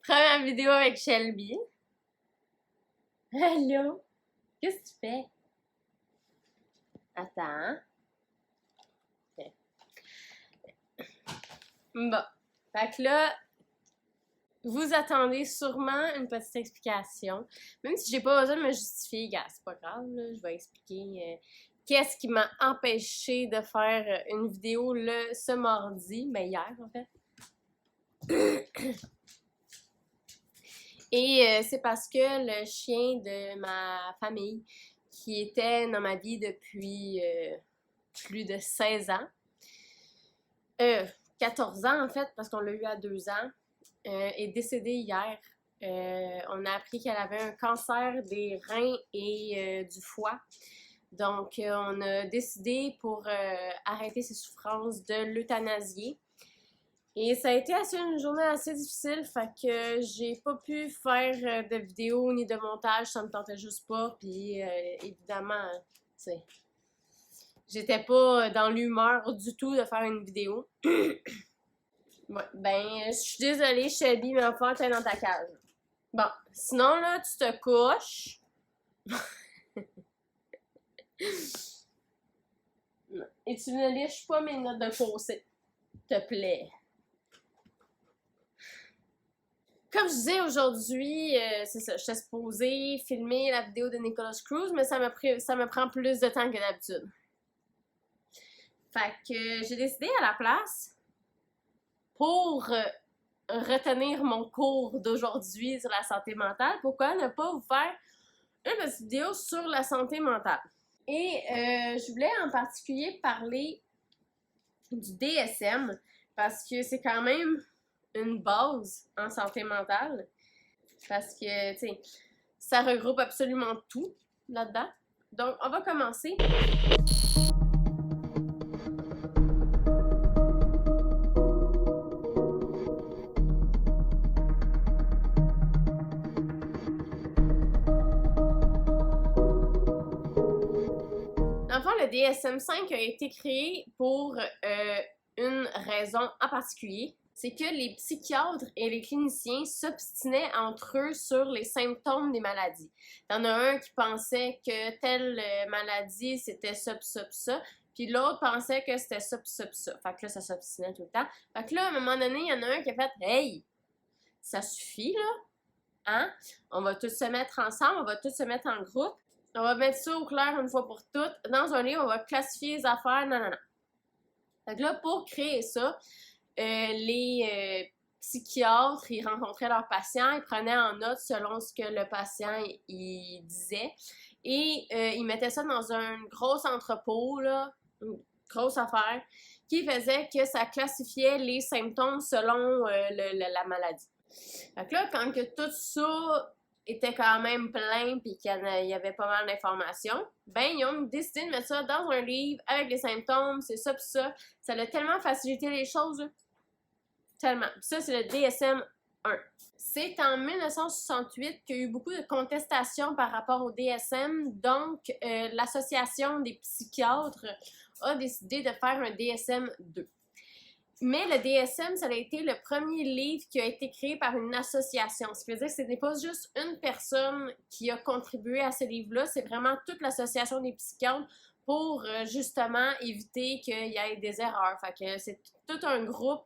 Première vidéo avec Shelby. Allô? Qu'est-ce que tu fais? Attends. Ok. Bon. Fait que là, vous attendez sûrement une petite explication. Même si j'ai pas besoin de me justifier, gars, c'est pas grave, là, je vais expliquer qu'est-ce qui m'a empêché de faire une vidéo ce mardi, mais hier en fait. Et c'est parce que le chien de ma famille, qui était dans ma vie depuis plus de 16 ans, 14 ans en fait, parce qu'on l'a eu à 2 ans, est décédée hier. On a appris qu'elle avait un cancer des reins et du foie. Donc, on a décidé pour arrêter ses souffrances de l'euthanasier. Et ça a été une journée assez difficile, fait que j'ai pas pu faire de vidéo ni de montage, ça me tentait juste pas, puis évidemment, tu sais, j'étais pas dans l'humeur du tout de faire une vidéo. Ouais, ben, je suis désolée, Shelby, mais enfin, t'es dans ta cage. Bon, sinon, là, tu te couches. Et tu ne liches pas mes notes de fossé, te plaît. Comme je disais aujourd'hui, c'est ça, j'étais supposée filmer la vidéo de Nicholas Cruz, mais ça me prend plus de temps que d'habitude. Fait que j'ai décidé à la place, pour retenir mon cours d'aujourd'hui sur la santé mentale, pourquoi ne pas vous faire une petite vidéo sur la santé mentale. Et je voulais en particulier parler du DSM, parce que c'est quand même une base en santé mentale, parce que, tu sais, ça regroupe absolument tout là-dedans. Donc, on va commencer. Dans le fond, le DSM-5 a été créé pour une raison en particulier. C'est que les psychiatres et les cliniciens s'obstinaient entre eux sur les symptômes des maladies. Il y en a un qui pensait que telle maladie, c'était ça, puis l'autre pensait que c'était ça, ça. Fait que là, ça s'obstinait tout le temps. Fait que là, à un moment donné, il y en a un qui a fait « Hey, ça suffit, là, hein? On va tous se mettre ensemble, on va tous se mettre en groupe. On va mettre ça au clair une fois pour toutes. Dans un livre, on va classifier les affaires, non. Fait que là, pour créer ça, les psychiatres, ils rencontraient leurs patients, ils prenaient en note selon ce que le patient il disait, et ils mettaient ça dans un gros entrepôt, là, une grosse affaire, qui faisait que ça classifiait les symptômes selon la maladie. Fait que là, quand que tout ça était quand même plein puis qu'il y avait pas mal d'informations, ben ils ont décidé de mettre ça dans un livre avec les symptômes, c'est ça pis ça. Ça a tellement facilité les choses. Tellement. Pis ça, c'est le DSM 1. C'est en 1968 qu'il y a eu beaucoup de contestations par rapport au DSM, donc l'Association des psychiatres a décidé de faire un DSM 2. Mais le DSM, ça a été le premier livre qui a été créé par une association. Ce qui veut dire que ce n'est pas juste une personne qui a contribué à ce livre-là, c'est vraiment toute l'association des psychiatres pour justement éviter qu'il y ait des erreurs. Fait que c'est tout un groupe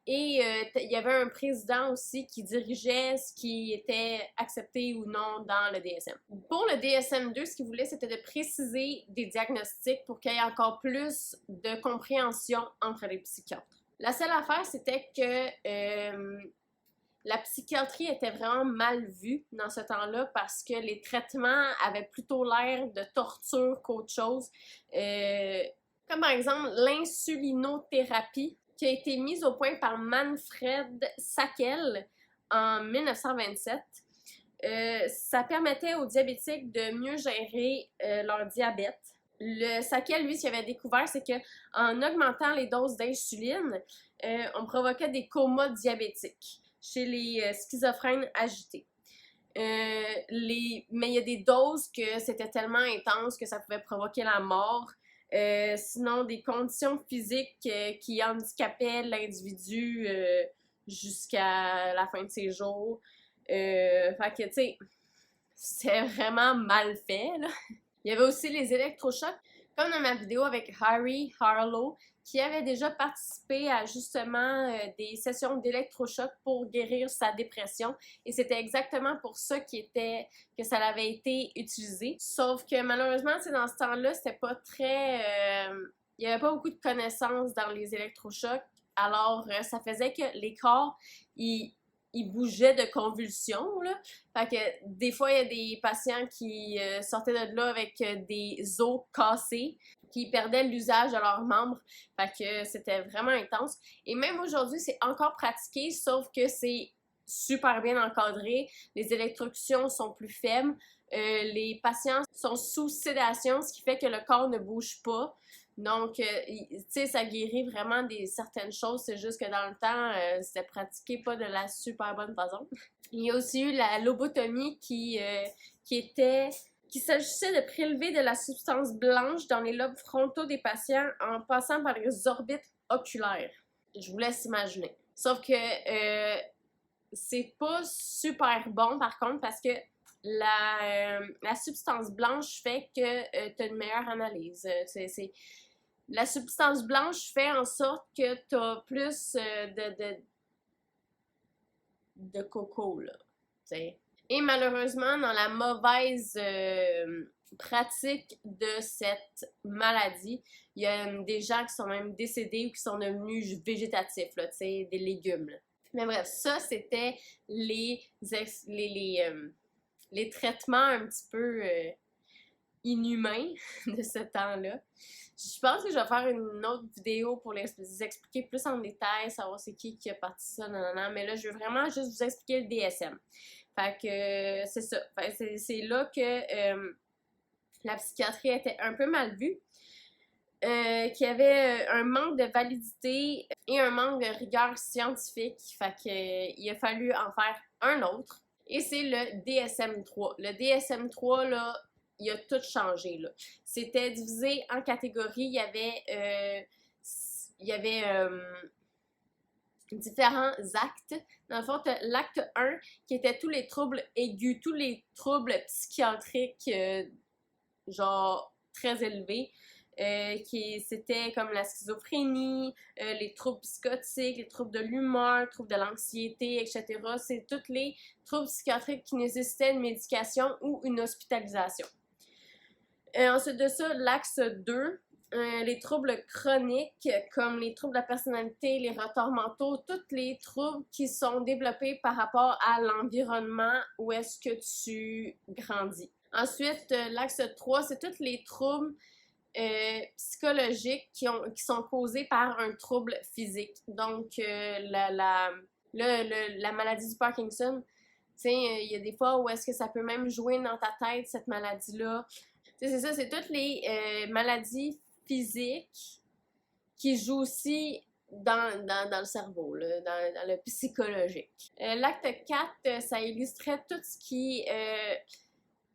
et il y avait un président aussi qui dirigeait ce qui était accepté ou non dans le DSM. Pour le DSM-2, ce qu'il voulait, c'était de préciser des diagnostics pour qu'il y ait encore plus de compréhension entre les psychiatres. La seule affaire, c'était que la psychiatrie était vraiment mal vue dans ce temps-là parce que les traitements avaient plutôt l'air de torture qu'autre chose. Comme par exemple l'insulinothérapie qui a été mise au point par Manfred Sakel en 1927. Ça permettait aux diabétiques de mieux gérer leur diabète. Le Sakel, lui, ce qu'il avait découvert, c'est qu'en augmentant les doses d'insuline, on provoquait des comas diabétiques chez les schizophrènes agités. Mais il y a des doses que c'était tellement intense que ça pouvait provoquer la mort. Sinon, des conditions physiques qui handicapaient l'individu jusqu'à la fin de ses jours. Fait que, tu sais, c'était vraiment mal fait, là. Il y avait aussi les électrochocs, comme dans ma vidéo avec Harry Harlow, qui avait déjà participé à justement des sessions d'électrochocs pour guérir sa dépression. Et c'était exactement pour ça que ça avait été utilisé. Sauf que malheureusement, dans ce temps-là, c'était pas très... il y avait pas beaucoup de connaissances dans les électrochocs. Alors, ça faisait que les corps, ils bougeaient de convulsions, là. Fait que des fois, il y a des patients qui sortaient de là avec des os cassés, qui perdaient l'usage de leurs membres. Fait que c'était vraiment intense. Et même aujourd'hui, c'est encore pratiqué, sauf que c'est super bien encadré. Les électrocutions sont plus faibles. Les patients sont sous sédation, ce qui fait que le corps ne bouge pas. Donc, tu sais, ça guérit vraiment certaines choses. C'est juste que dans le temps, c'était pratiqué pas de la super bonne façon. Il y a aussi eu la lobotomie qui s'agissait de prélever de la substance blanche dans les lobes frontaux des patients en passant par les orbites oculaires. Je vous laisse imaginer. Sauf que c'est pas super bon par contre parce que la substance blanche fait que tu as une meilleure analyse. La substance blanche fait en sorte que tu as plus de coco, là. T'sais. Et malheureusement, dans la mauvaise pratique de cette maladie, il y a des gens qui sont même décédés ou qui sont devenus végétatifs, là, des légumes. Là. Mais bref, ça, c'était les traitements un petit peu inhumains de ce temps-là. Je pense que je vais faire une autre vidéo pour les expliquer plus en détail, savoir c'est qui a parti ça, non, mais là, je veux vraiment juste vous expliquer le DSM. Fait que c'est ça. C'est là que la psychiatrie était un peu mal vue, qu'il y avait un manque de validité et un manque de rigueur scientifique. Fait que il a fallu en faire un autre. Et c'est le DSM-3. Le DSM-3, là, il a tout changé, là. C'était divisé en catégories. Il y avait différents actes. Dans le fond, tu as l'acte 1 qui était tous les troubles aigus, tous les troubles psychiatriques, genre très élevés. C'était comme la schizophrénie, les troubles psychotiques, les troubles de l'humeur, les troubles de l'anxiété, etc. C'est tous les troubles psychiatriques qui nécessitaient une médication ou une hospitalisation. Ensuite de ça, l'axe 2, les troubles chroniques comme les troubles de la personnalité, les retards mentaux, tous les troubles qui sont développés par rapport à l'environnement où est-ce que tu grandis. Ensuite, l'axe 3, c'est tous les troubles psychologiques qui sont causés par un trouble physique. Donc, la maladie du Parkinson, il y a des fois où est-ce que ça peut même jouer dans ta tête, cette maladie-là. C'est ça, c'est toutes les maladies physiques qui jouent aussi dans le cerveau, là, dans le psychologique. L'acte 4, ça illustrait tout ce qui...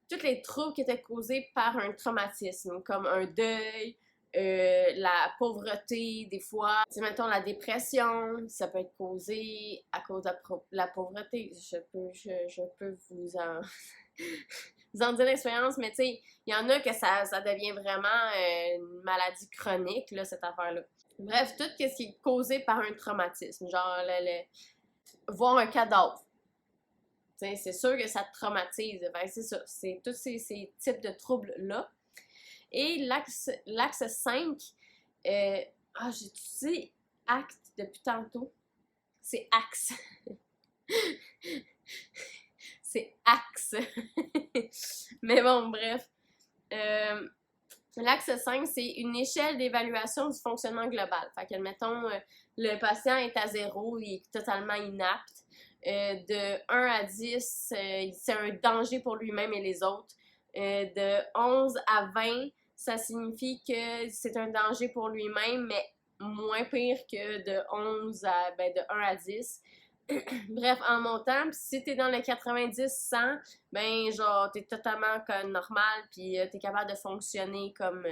tous les troubles qui étaient causés par un traumatisme, comme un deuil, la pauvreté, des fois, mettons la dépression, ça peut être causé à cause de la pauvreté. Je peux vous en... vous en dire l'expérience, mais tu sais, il y en a que ça devient vraiment une maladie chronique, là, cette affaire-là. Bref, tout ce qui est causé par un traumatisme, genre voir un cadavre. T'sais, c'est sûr que ça te traumatise. Ben, c'est ça, c'est tous ces types de troubles-là. Et l'axe 5, j'ai utilisé acte depuis tantôt. C'est axe. C'est axe. Mais bon, bref. L'axe 5, c'est une échelle d'évaluation du fonctionnement global. Fait que, admettons, le patient est à 0, il est totalement inapte. De 1 à 10, c'est un danger pour lui-même et les autres. De 11 à 20, ça signifie que c'est un danger pour lui-même, mais moins pire que de 1 à 10. Bref, en montant, pis si t'es dans le 90-100, ben genre t'es totalement comme normal, puis t'es capable de fonctionner comme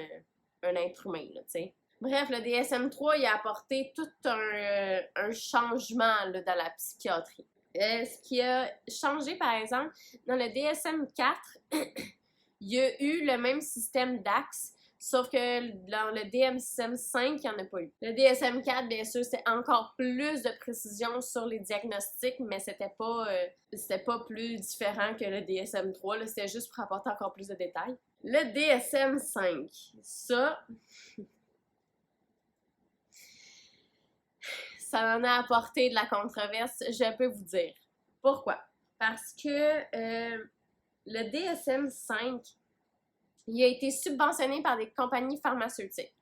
un être humain, là, tu sais. Bref, le DSM-3, il a apporté tout un changement là, dans la psychiatrie. Ce qui a changé, par exemple, dans le DSM-4, il y a eu le même système d'axe, sauf que dans le DSM-5, il n'y en a pas eu. Le DSM-4, bien sûr, c'est encore plus de précision sur les diagnostics, mais c'était pas plus différent que le DSM-3, c'était juste pour apporter encore plus de détails. Le DSM-5, ça en a apporté de la controverse, je peux vous dire. Pourquoi? Parce que le DSM-5, il a été subventionné par des compagnies pharmaceutiques.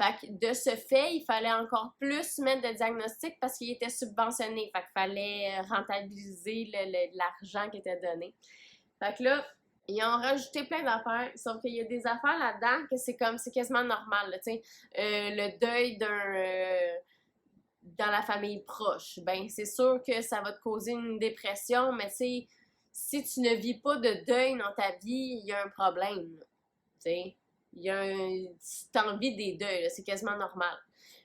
Fait que de ce fait, il fallait encore plus mettre de diagnostics parce qu'il était subventionné. Fait qu'il fallait rentabiliser l'argent qui était donné. Fait que là, ils ont rajouté plein d'affaires, sauf qu'il y a des affaires là-dedans que c'est quasiment normal, tu sais. Le deuil dans la famille proche, ben c'est sûr que ça va te causer une dépression, mais tu sais, si tu ne vis pas de deuil dans ta vie, il y a un problème, tu sais. Si t'as envie des deuils, c'est quasiment normal.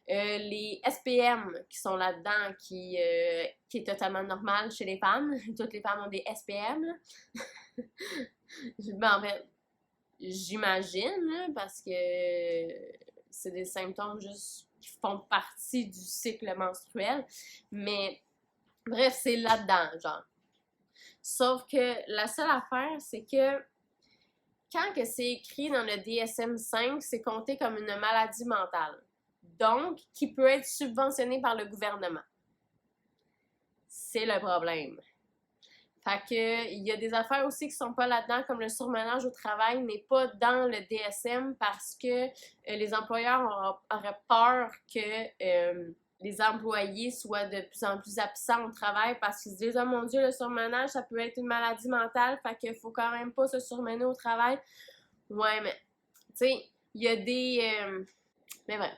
Les SPM qui sont là-dedans, qui est totalement normal chez les femmes. Toutes les femmes ont des SPM. Ben, en fait, j'imagine, parce que c'est des symptômes juste qui font partie du cycle menstruel. Mais bref, c'est là-dedans, genre. Sauf que la seule affaire, c'est que quand que c'est écrit dans le DSM-5, c'est compté comme une maladie mentale. Donc, qui peut être subventionnée par le gouvernement. C'est le problème. Fait que, il y a des affaires aussi qui sont pas là-dedans, comme le surmenage au travail n'est pas dans le DSM parce que les employeurs auraient peur que les employés soient de plus en plus absents au travail parce qu'ils se disent « Oh mon Dieu, le surmenage, ça peut être une maladie mentale, fait qu'il faut quand même pas se surmener au travail. » Ouais, mais, tu sais, il y a des... mais bref.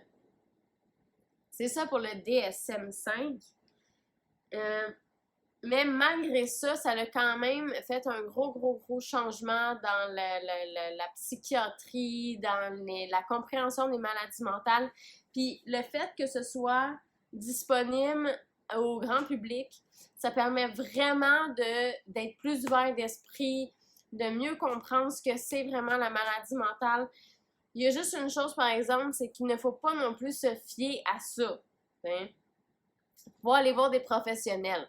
C'est ça pour le DSM-5. Mais malgré ça, ça a quand même fait un gros changement dans la psychiatrie, dans la compréhension des maladies mentales. Puis le fait que ce soit disponible au grand public, ça permet vraiment d'être plus ouvert d'esprit, de mieux comprendre ce que c'est vraiment la maladie mentale. Il y a juste une chose, par exemple, c'est qu'il ne faut pas non plus se fier à ça. Hein? Faut aller voir des professionnels.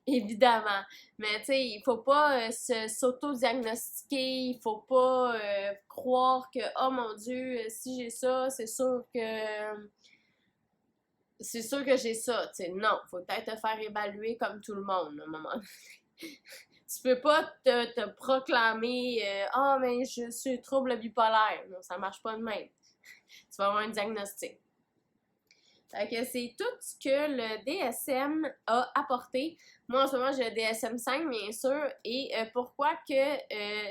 Évidemment. Mais tu sais, il faut pas s'auto-diagnostiquer, il faut pas croire que oh mon Dieu, si j'ai ça, c'est sûr que j'ai ça. Tu sais, non, faut peut-être te faire évaluer comme tout le monde à un moment donné. Tu peux pas te proclamer ah mais je suis trouble bipolaire. Non, ça marche pas de même. Tu vas avoir un diagnostic. Fait que c'est tout ce que le DSM a apporté. Moi, en ce moment, j'ai le DSM-5, bien sûr. Et pourquoi que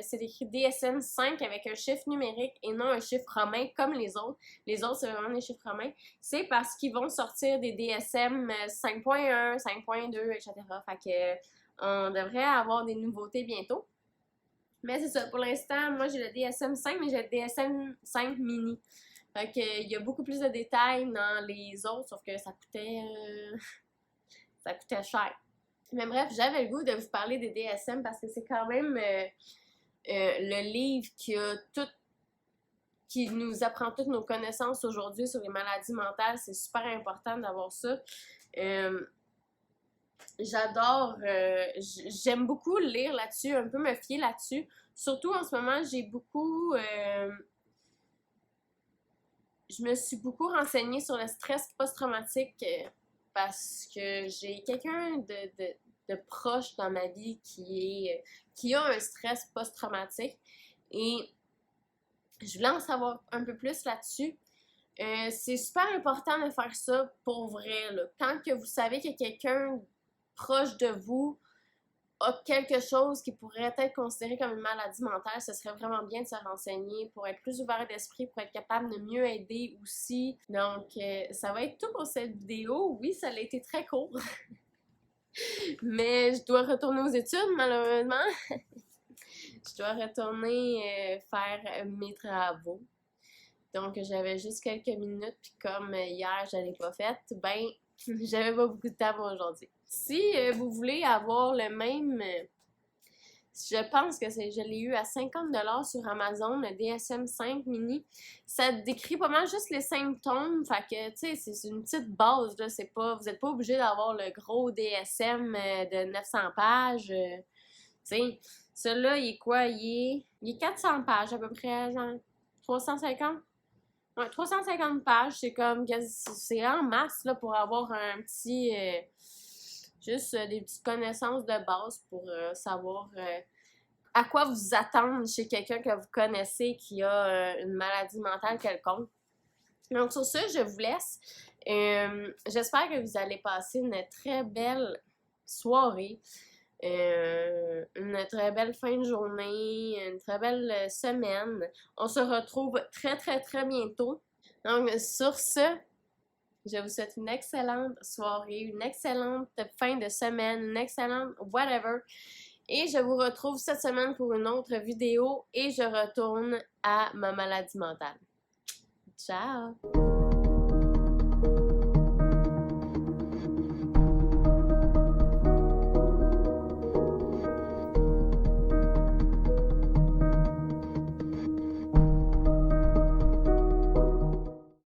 c'est écrit DSM-5 avec un chiffre numérique et non un chiffre romain comme les autres. Les autres, c'est vraiment des chiffres romains. C'est parce qu'ils vont sortir des DSM 5.1, 5.2, etc. Fait que on devrait avoir des nouveautés bientôt. Mais c'est ça. Pour l'instant, moi, j'ai le DSM-5, mais j'ai le DSM-5 mini. Fait que, il y a beaucoup plus de détails dans les autres, sauf que ça coûtait cher. Mais bref, j'avais le goût de vous parler des DSM parce que c'est quand même le livre qui nous apprend toutes nos connaissances aujourd'hui sur les maladies mentales. C'est super important d'avoir ça. J'adore, j'aime beaucoup lire là-dessus, un peu me fier là-dessus. Surtout en ce moment, je me suis beaucoup renseignée sur le stress post-traumatique parce que j'ai quelqu'un de proche dans ma vie qui a un stress post-traumatique et je voulais en savoir un peu plus là-dessus. C'est super important de faire ça pour vrai, là. Quand que vous savez que quelqu'un proche de vous a quelque chose qui pourrait être considéré comme une maladie mentale, ce serait vraiment bien de se renseigner pour être plus ouvert d'esprit, pour être capable de mieux aider aussi. Donc, ça va être tout pour cette vidéo. Oui, ça a été très court. Mais je dois retourner aux études, malheureusement. Je dois retourner faire mes travaux. Donc, j'avais juste quelques minutes, puis comme hier, je l'ai pas faite, ben, j'avais pas beaucoup de temps pour aujourd'hui. Si vous voulez avoir le même... je pense que je l'ai eu à 50$ sur Amazon, le DSM-5 mini. Ça décrit pas mal juste les symptômes, fait que, tu sais, c'est une petite base, là, c'est pas... Vous êtes pas obligé d'avoir le gros DSM de 900 pages, tu sais. Celui-là, il est quoi? Il est 400 pages à peu près, genre 350? Ouais, 350 pages, c'est comme, c'est en masse, là, pour avoir un petit... juste des petites connaissances de base pour savoir à quoi vous attendre chez quelqu'un que vous connaissez qui a une maladie mentale quelconque. Donc, sur ce, je vous laisse. J'espère que vous allez passer une très belle soirée, une très belle fin de journée, une très belle semaine. On se retrouve très, très, très bientôt. Donc, sur ce, je vous souhaite une excellente soirée, une excellente fin de semaine, une excellente whatever. Et je vous retrouve cette semaine pour une autre vidéo et je retourne à ma maladie mentale. Ciao!